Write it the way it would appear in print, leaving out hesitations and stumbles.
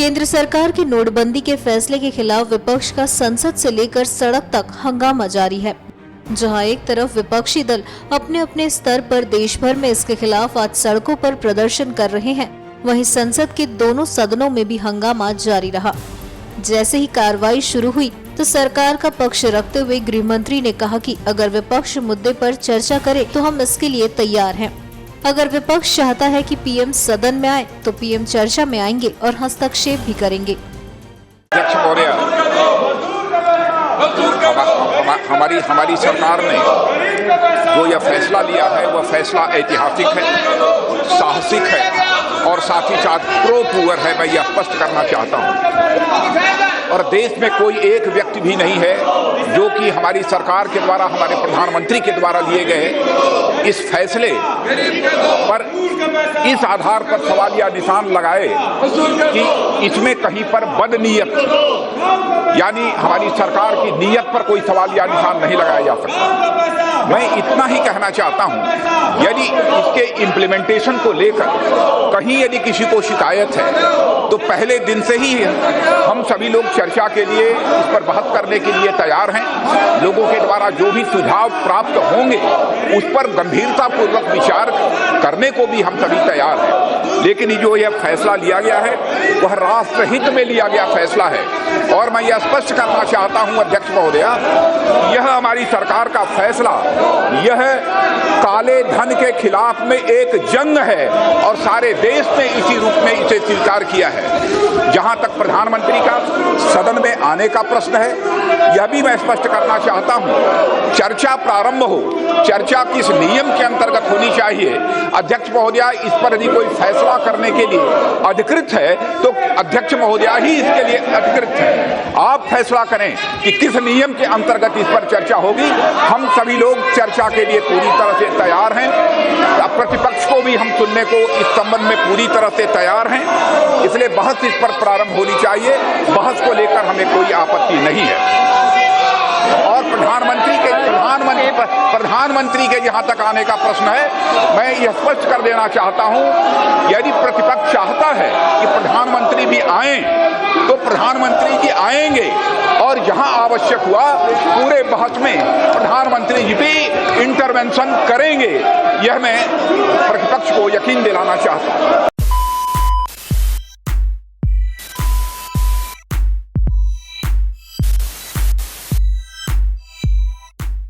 केंद्र सरकार की नोटबंदी के फैसले के खिलाफ विपक्ष का संसद से लेकर सड़क तक हंगामा जारी है। जहां एक तरफ विपक्षी दल अपने अपने स्तर पर देश भर में इसके खिलाफ आज सड़कों पर प्रदर्शन कर रहे हैं, वहीं संसद के दोनों सदनों में भी हंगामा जारी रहा। जैसे ही कार्रवाई शुरू हुई तो सरकार का पक्ष रखते हुए गृह मंत्री ने कहा कि अगर विपक्ष मुद्दे पर चर्चा करे तो हम इसके लिए तैयार हैं। अगर विपक्ष चाहता है कि पीएम सदन में आए तो पीएम चर्चा में आएंगे और हस्तक्षेप भी करेंगे। अध्यक्ष महोदय, हमारी सरकार ने जो यह फैसला लिया है वह फैसला ऐतिहासिक है, साहसिक है और साथ ही साथ प्रो-पुअर है। मैं यह स्पष्ट करना चाहता हूं। और देश में कोई एक व्यक्ति भी नहीं है जो कि हमारी सरकार के द्वारा, हमारे प्रधानमंत्री के द्वारा लिए गए इस फैसले पर इस आधार पर सवाल या निशान लगाए कि इसमें कहीं पर बदनीयत यानी हमारी सरकार की नीयत पर कोई सवाल या निशान नहीं लगाया जा सकता। मैं इतना ही कहना चाहता हूं, यदि इसके इम्प्लीमेंटेशन को लेकर कहीं यदि किसी को शिकायत है तो पहले दिन से ही हम सभी लोग चर्चा के लिए, इस पर बहस करने के लिए तैयार हैं। लोगों के द्वारा जो भी सुझाव प्राप्त होंगे उस पर गंभीरतापूर्वक विचार करने को भी हम सभी तैयार हैं। लेकिन जो यह फैसला लिया गया है वह राष्ट्रहित में लिया गया फैसला है। और मैं यह स्पष्ट करना चाहता हूं अध्यक्ष महोदय, यह हमारी सरकार का फैसला यह काले धन के खिलाफ में एक जंग है और सारे देश ने इसी रूप में इसे स्वीकार किया है। जहां तक प्रधानमंत्री का सदन में आने का प्रश्न है, यह भी मैं स्पष्ट करना चाहता हूं। चर्चा प्रारंभ हो, चर्चा किस नियम के अंतर्गत होनी चाहिए, अध्यक्ष महोदय इस पर यदि कोई फैसला करने के लिए अधिकृत है तो अध्यक्ष महोदय ही इसके लिए अधिकृत है। आप फैसला करें कि किस नियम के अंतर्गत इस पर चर्चा होगी। हम सभी लोग चर्चा के लिए पूरी तरह से तैयार हैं। प्रतिपक्ष को भी हम सुनने को इस संबंध में पूरी तरह से तैयार हैं। इसलिए बहस इस पर प्रारंभ होनी चाहिए। बहस को लेकर हमें कोई आपत्ति नहीं है। और प्रधानमंत्री के जहां तक आने का प्रश्न है, मैं यह स्पष्ट कर देना चाहता हूं, यदि प्रतिपक्ष चाहता है कि प्रधानमंत्री भी आए तो प्रधानमंत्री जी आएंगे और जहां आवश्यक हुआ पूरे बहस में प्रधानमंत्री जी भी इंटरवेंशन करेंगे। यह मैं प्रतिपक्ष को यकीन दिलाना चाहता हूं।